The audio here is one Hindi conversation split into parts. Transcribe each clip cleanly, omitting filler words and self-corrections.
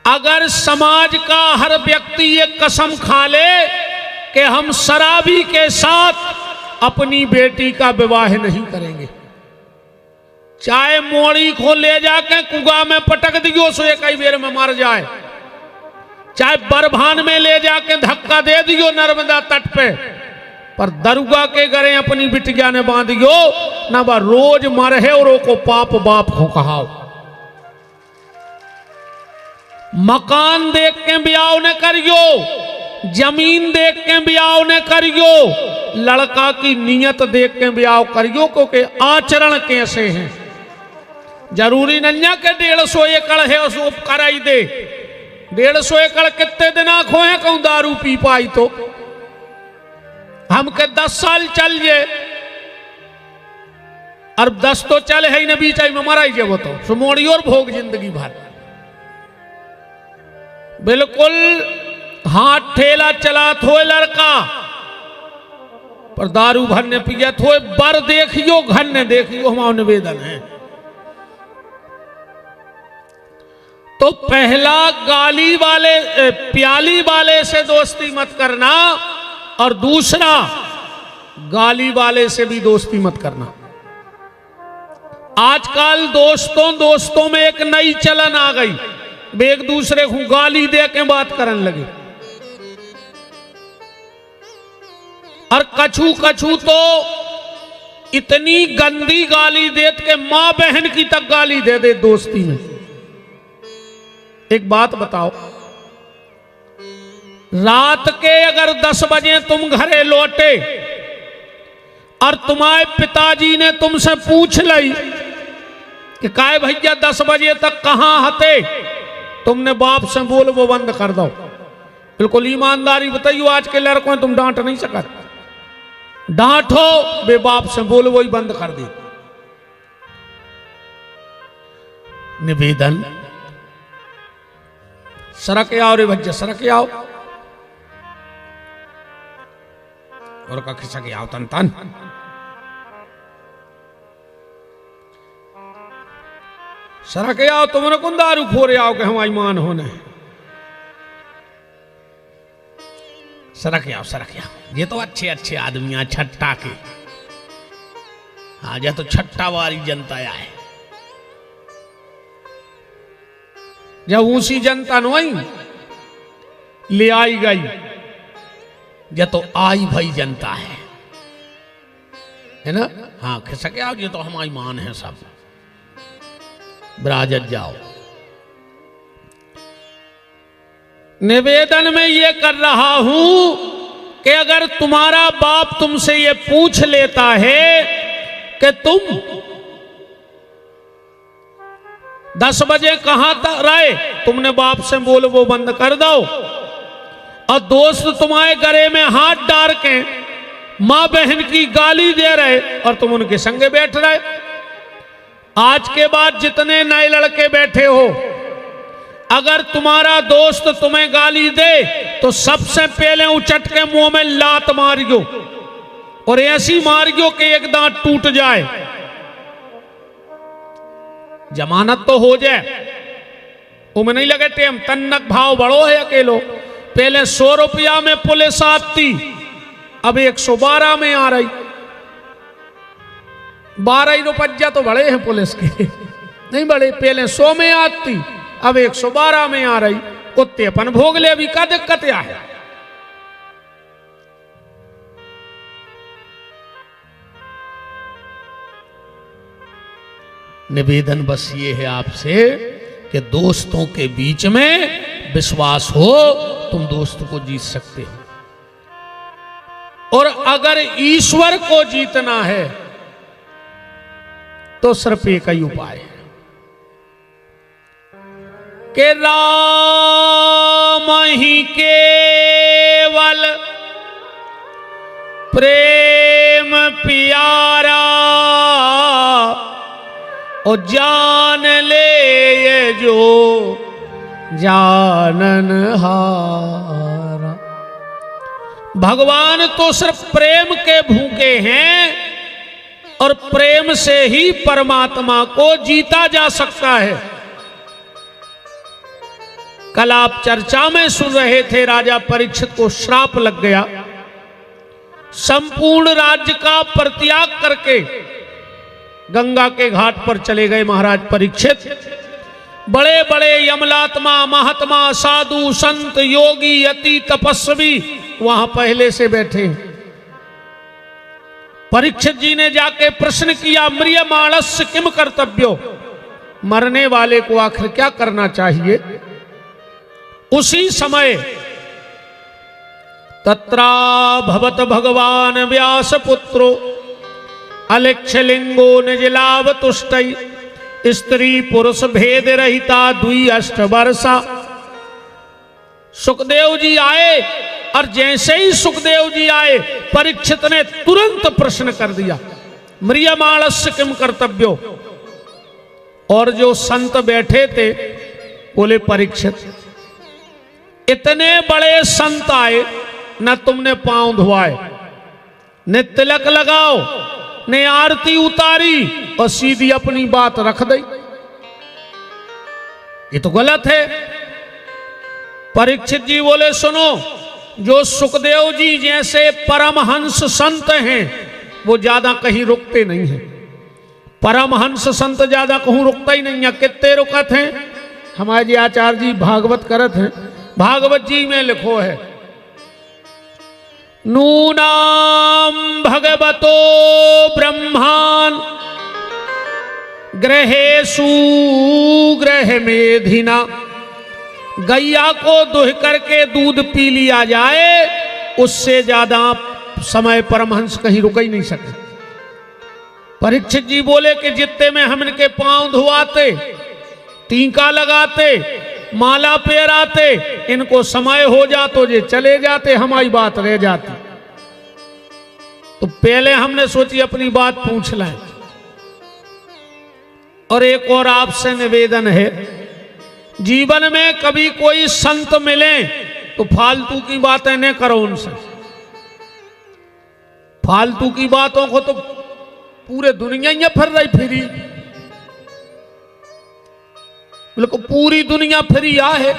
अगर समाज का हर व्यक्ति ये कसम खा ले कि हम शराबी के साथ अपनी बेटी का विवाह नहीं करेंगे, चाहे मोड़ी को ले जाके कुआ में पटक दियो सो एक ही बेर में मर जाए, चाहे बरभान में ले जाके धक्का दे दियो नर्मदा तट पे, पर दरुगा के घरे अपनी बिटिया ने बांधियो ना बा रोज मरे और को पाप बाप को कहाओ। मकान देख के ब्याह न करियो, जमीन देख के ब्याह न करियो, लड़का की नीयत देख के ब्याह करियो, क्योंकि आचरण कैसे हैं। जरूरी नहीं के 150 एकड़ है उसको कराई दे, 150 एकड़ कितने दिन आंखों है कहूं दारू पी पाई तो हम के 10 साल चल जे और 10 तो चले है न बीच में मराई जे वो तो सुमोड़ी और भोग जिंदगी भर। बिल्कुल हाथ ठेला चला थोए लड़का पर दारू भर ने पिया थोए बर देखियो घर ने देखियो, हमारा निवेदन है। तो पहला गाली वाले प्याली वाले से दोस्ती मत करना और दूसरा गाली वाले से भी दोस्ती मत करना। आजकल दोस्तों में एक नई चलन आ गई, वे एक दूसरे को गाली दे के बात करने लगे और कछू तो इतनी गंदी गाली देत के मां बहन की तक गाली दे दे दोस्ती में। एक बात बताओ, रात के अगर 10 बजे तुम घरे लौटे और तुम्हारे पिताजी ने तुमसे पूछ ली कि काय भैया 10 बजे तक कहां हते, तुमने बाप से बोल वो बंद कर दो। बिल्कुल ईमानदारी बताइयो, आज के लड़कों तुम डांट नहीं सकते, डांटो बे बाप से बोल वो ही बंद कर दे। निवेदन, सड़क आओ रे भज्जा, सड़क आओ और का खिसा के आओ तन तन। सड़क आओ, तुमने कौन दारू फोरे आओ के हम ईमान होने। सड़क आओ, सड़क आओ, ये तो अच्छे आदमी छट्टा के, हाँ ये तो छट्टा वाली जनता है। जब ऊंची जनता नहीं ले आई गई, ये तो आई भाई जनता है ना। हाँ खिसके आओ, ये तो हमारी मान है सब, बराजत जाओ। निवेदन में ये कर रहा हूं कि अगर तुम्हारा बाप तुमसे ये पूछ लेता है कि तुम 10 बजे कहां तक रहे, तुमने बाप से बोल वो बंद कर दो। और दोस्त तुम्हारे गले में हाथ डाल के मां बहन की गाली दे रहे और तुम उनके संगे बैठ रहे। आज के बाद जितने नए लड़के बैठे हो, अगर तुम्हारा दोस्त तुम्हें गाली दे तो सबसे पहले उचट के मुंह में लात मारियो और ऐसी मारियो कि एक दांत टूट जाए, जमानत तो हो जाए। उमें नहीं लगे टेम, तन्नक भाव बड़ो है अकेलो। पहले 100 रुपया में पुलिस आती, अब 112 में आ रही। 12 रुपया तो बड़े हैं पुलिस के, नहीं बड़े। पहले 100 में आती, अब 112 में आ रही। कुत्ते अपन भोग ले, अभी क्या दिक्कत है। निवेदन बस ये है आपसे कि दोस्तों के बीच में विश्वास हो, तुम दोस्त को जीत सकते हो। और अगर ईश्वर को जीतना है तो सिर्फ एक ही उपाय है कि राम ही केवल प्रेम प्यारा और जान ले ये जो जानन हारा। भगवान तो सिर्फ प्रेम के भूखे हैं और प्रेम से ही परमात्मा को जीता जा सकता है। कल आप चर्चा में सुन रहे थे, राजा परीक्षित को श्राप लग गया। संपूर्ण राज्य का परित्याग करके गंगा के घाट पर चले गए महाराज परीक्षित। बड़े बड़े यमलात्मा, महात्मा, साधु, संत, योगी, अति तपस्वी वहां पहले से बैठे। परीक्षित जी ने जाके प्रश्न किया, म्रियमाणस्य किम कर्तव्यो, मरने वाले को आखिर क्या करना चाहिए। उसी समय तत्रा भवत भगवान व्यास पुत्रो अलिक्षलिंगो निजलावतुष्टै स्त्री पुरुष भेद रहिता द्वि अष्ट वर्षा। सुखदेव जी आए और जैसे ही सुखदेव जी आए परीक्षित ने तुरंत प्रश्न कर दिया, म्रियमाणस्य किम कर्तव्यो। और जो संत बैठे थे बोले, परीक्षित इतने बड़े संत आए, न तुमने पांव धुआए, न तिलक लगाओ, ने आरती उतारी और सीधी अपनी बात रख दी। ये तो गलत है। परीक्षित जी बोले, सुनो, जो सुखदेव जी जैसे परमहंस संत हैं वो ज्यादा कहीं रुकते नहीं हैं। परमहंस संत ज्यादा कहूं रुकता ही नहीं है। कितने रुकत हैं? हमारे जी आचार्य जी भागवत करत हैं, भागवत जी में लिखो है, नूनाम भगवतो ब्रह्मान ग्रहेषु ग्रह मेधिना। गैया को दुह करके दूध पी लिया जाए, उससे ज्यादा समय परमहंस कहीं रुक ही नहीं सकते। परीक्षित जी बोले कि जितने में हम इनके पांव धुआते, टीका लगाते, माला पहराते, इनको समय हो जातो जे चले जाते, हमारी बात रह जाती। तो पहले हमने सोची अपनी बात पूछ लें। और एक और आपसे निवेदन है, जीवन में कभी कोई संत मिले तो फालतू की बातें न करो उनसे। फालतू की बातों को तो पूरे दुनिया ही फिर रही फिरी, बिल्कुल पूरी दुनिया फिरी आ है।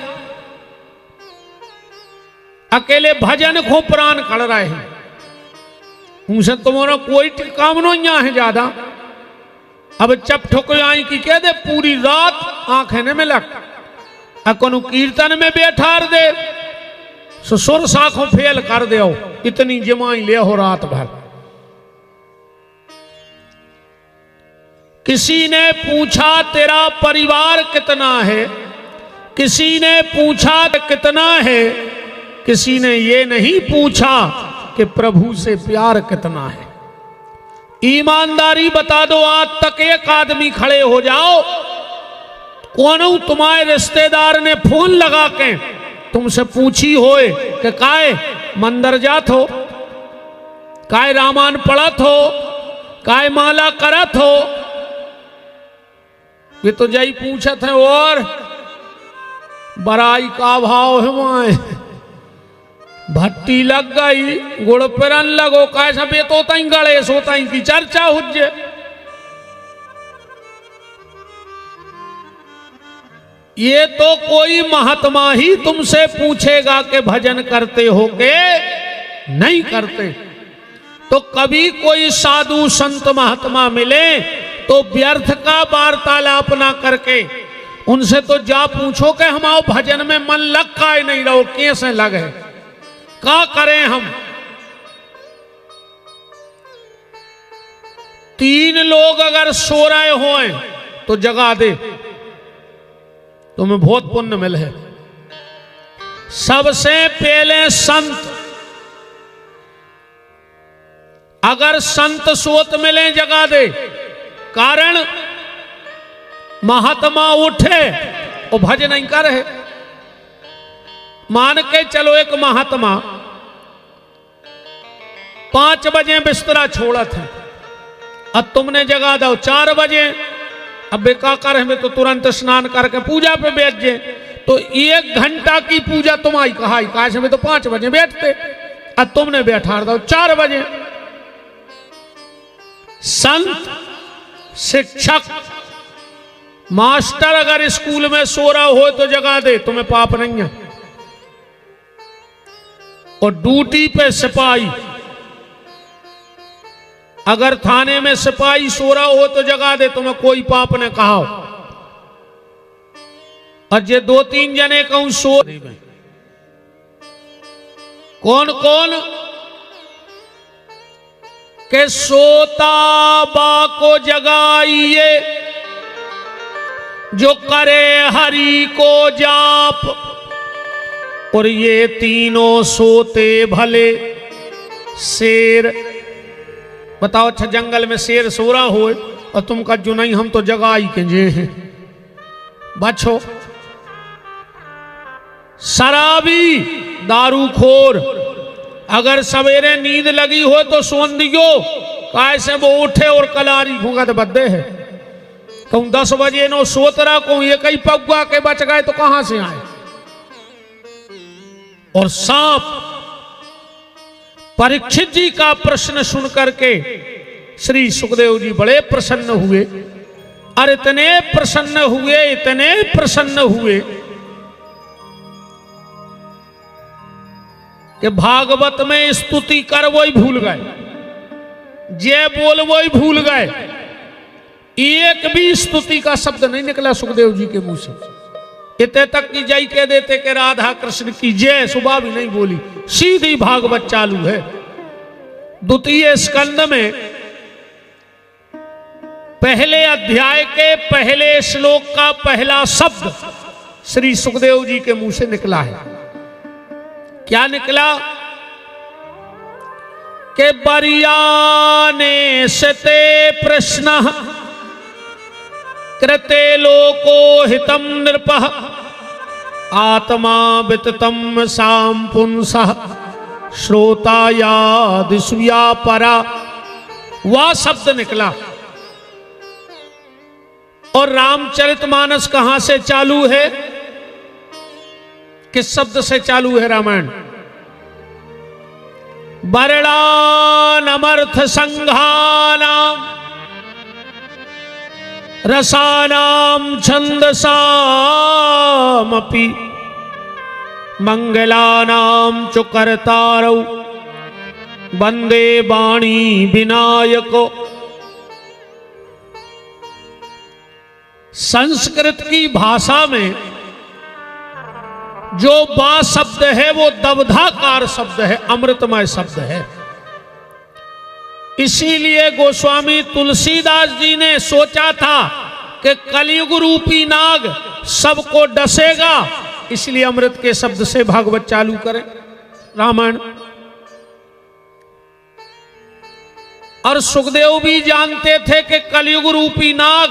अकेले भजन को प्राण खड़ रहे हैं, उनसे तुम्हारा कोई काम नहीं है ज्यादा। अब चप ठोक आई की कह दे पूरी रात आंखें न मिलक, अको कीर्तन में बैठार दे, सुर साखों फेल कर दे, इतनी जमाई ले हो रात भर। किसी ने पूछा तेरा परिवार कितना है, किसी ने पूछा कितना है, किसी ने ये नहीं पूछा कि प्रभु से प्यार कितना है। ईमानदारी बता दो, आज तक एक आदमी खड़े हो जाओ, कौन तुम्हारे रिश्तेदार ने फोन लगा के तुमसे पूछी होए कि काय मंदिर जात हो, काय रामायण पढ़त हो, काय माला करत हो। ये तो जय पूछत है और बड़ाई का भाव है वहां, भट्टी लग गई गुड़ पेरन लगो, कैसा बेतोता ही गणेश होता ही की चर्चा हुज्जे। ये तो कोई महात्मा ही तुमसे पूछेगा कि भजन करते हो के नहीं करते। तो कभी कोई साधु संत महात्मा मिले तो व्यर्थ का वार्तालाप ना करके उनसे तो जा पूछो कि हमारे भजन में मन लग का ही नहीं रहो, कैसे लगे, क्या करें हम। 3 लोग अगर सो रहे होए तो जगा दे, तुम्हें बहुत पुण्य मिले। सबसे पहले संत, अगर संत सोत मिले जगा दे, कारण महात्मा उठे और भजन नहीं कर रहे। मान के चलो एक महात्मा 5 बजे बिस्तरा छोड़ा था, अब तुमने जगा दो 4 बजे, अब बेका कर हमें तो तुरंत स्नान करके पूजा पे बैठ जाए, तो 1 घंटा की पूजा तुम्हारी कहा, काश हमें तो 5 बजे बैठते, अब तुमने बैठा दो 4 बजे। संत शिक्षक मास्टर अगर स्कूल में सो रहा हो तो जगा दे, तुम्हें पाप नहीं है। और ड्यूटी पे सिपाही, अगर थाने में सिपाही सो रहा हो तो जगा दे, तुम्हें कोई पाप न कहा। और जे 2-3 जने कहूं सो, कौन कौन के सोता बा को जगाइए, जो करे हरि को जाप, और ये तीनों सोते भले शेर। बताओ, अच्छा जंगल में शेर सो रहा हो और तुम का जो नहीं हम तो जगाई के जे हैं। बचो, शराबी दारूखोर, अगर सवेरे नींद लगी हो तो सोन दियो, कैसे वो उठे और कलारी भूंगत बद्दे है। कहूं 10 बजे नो सोत रहा, कहूं ये कई पगुआ के बच गए तो कहां से आए। और सांप, परीक्षित जी का प्रश्न सुन करके श्री सुखदेव जी बड़े प्रसन्न हुए। और इतने प्रसन्न हुए, इतने प्रसन्न हुए कि भागवत में स्तुति कर वो ही भूल गए, जय बोल वो ही भूल गए। एक भी स्तुति का शब्द नहीं निकला सुखदेव जी के मुंह से। इतने तक की जय कह देते कि राधा कृष्ण की जय, सुबह भी नहीं बोली, सीधी भागवत चालू है। द्वितीय स्कंद में पहले अध्याय के पहले श्लोक का पहला शब्द श्री सुखदेव जी के मुंह से निकला है। क्या निकला? के बरियाने सते प्रश्न कृते लोको हितम नृपः, आत्मा विततम साम पुंसः, श्रोतायाद सुया परा। वह शब्द निकला। और रामचरितमानस कहां से चालू है? किस शब्द से चालू है रामायण? वर्णानमर्थ संघानाम रसानाम छंदसामपि मंगलानाम च कर्तारौ वंदे वाणी विनायको। संस्कृत की भाषा में जो बा शब्द है वो दबधाकार शब्द है, अमृतमय शब्द है। इसीलिए गोस्वामी तुलसीदास जी ने सोचा था कि कलयुग रूपी नाग सबको डसेगा, इसलिए अमृत के शब्द से भागवत चालू करें रामायण। और सुखदेव भी जानते थे कि कलयुग रूपी नाग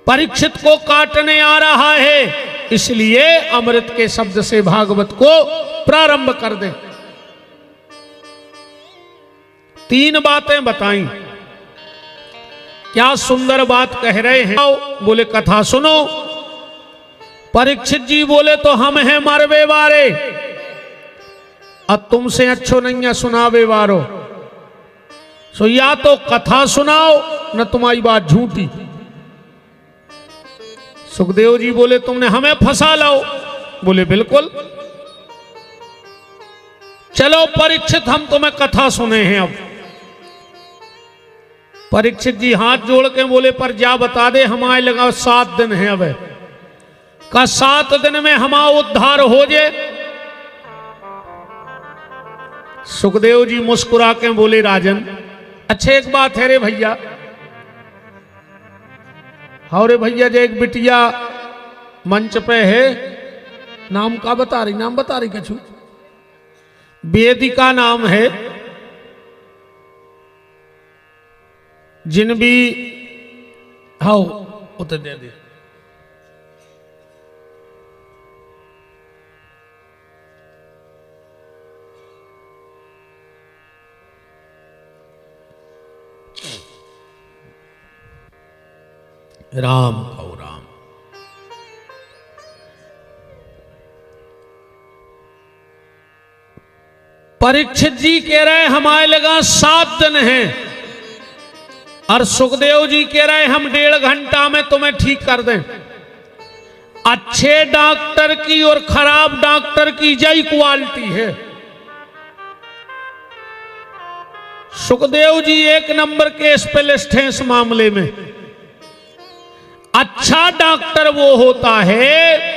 परीक्षित को काटने आ रहा है, इसलिए अमृत के शब्द से भागवत को प्रारंभ कर दें। 3 बातें बताई। क्या सुंदर बात कह रहे हैं। बोले कथा सुनो। परीक्षित जी बोले तो हम हैं मरवे वारे, अब तुमसे अच्छो नहीं है सुनावे वारो। सो या तो कथा सुनाओ न तुम्हारी बात झूठी। सुखदेव जी बोले तुमने हमें फंसा लाओ। बोले बिल्कुल, चलो परीक्षित हम तुम्हें कथा सुने हैं। अब परीक्षित जी हाथ जोड़ के बोले पर जा बता दे, हमारे लगा 7 दिन है। अब का 7 दिन में हमारा उद्धार हो जाए। सुखदेव जी मुस्कुरा के बोले राजन, अच्छे एक बात है रे भैया। हाँ रे भैया, जो एक बिटिया मंच पे है, नाम का बता रही, नाम बता रही कछु, वेदिका नाम है। जिन भी हाँ उतर दे दे। राम कहो राम। परीक्षित जी कह रहे हमारे लगा 7 दिन हैं। और सुखदेव जी कह रहे हम 1.5 घंटा में तुम्हें ठीक कर दें। अच्छे डॉक्टर की और खराब डॉक्टर की यही क्वालिटी है। सुखदेव जी 1 नंबर के स्पेशलिस्ट हैं इस मामले में। अच्छा डॉक्टर वो होता है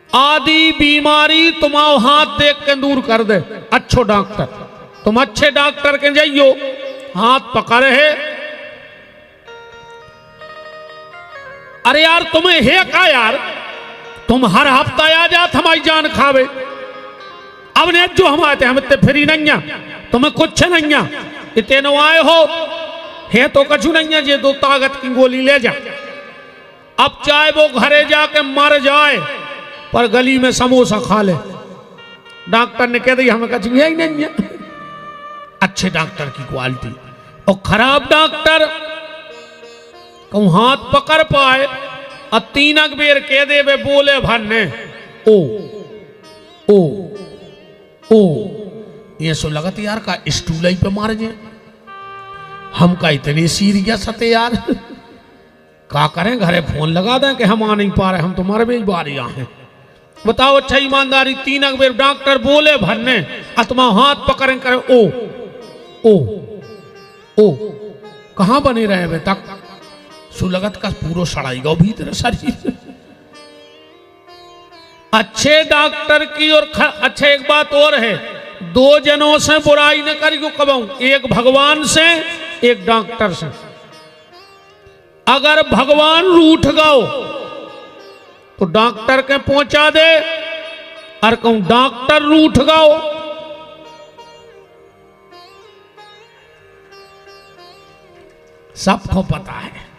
आदि बीमारी तुम्हारा हाथ देख के दूर कर दे। अच्छो डॉक्टर, तुम अच्छे डॉक्टर के जाइयो, हाथ पकड़ है। अरे यार तुम्हें है का यार, तुम हर हफ्ता आ जात हमारी जान खावे। अब ने जो हम आते हम इतने फ्री नहीं, तुम्हें कुछ नहीं, इतने आए हो है तो कछु नहीं है। ये 2 ताकत की गोली ले जा। अब चाहे वो घरे जाके मर जाए पर गली में समोसा खा ले। डॉक्टर ने कह दी हमें कछु यही नहीं है। अच्छे डॉक्टर की क्वालिटी। और खराब डॉक्टर कहूं हाथ पकड़ पाए और 3 बेर कह दे वे बोले भरने ओ ओ ओ, ये सो लगत यार का स्टूल ही पे मार जे। हम का इतने सीरियस हते यार, का करें घरे फोन लगा दें कि हम आ नहीं पा रहे, हम तुम्हारे भी बारी हैं। बताओ अच्छा ईमानदारी, 3 बेर डॉक्टर बोले भरने आत्मा हाथ पकड़े करे ओ ओ ओ, कहां बने रहे वे तक सुलगत का पूरा सड़ाईगा भीतर शरीर। अच्छे डॉक्टर की और अच्छा एक बात और है, 2 जनों से बुराई न करियो कबहू, एक भगवान से एक डॉक्टर से। अगर भगवान रूठ गओ तो डॉक्टर के पहुंचा दे, और कहूं डॉक्टर रूठ गओ सबको पता है।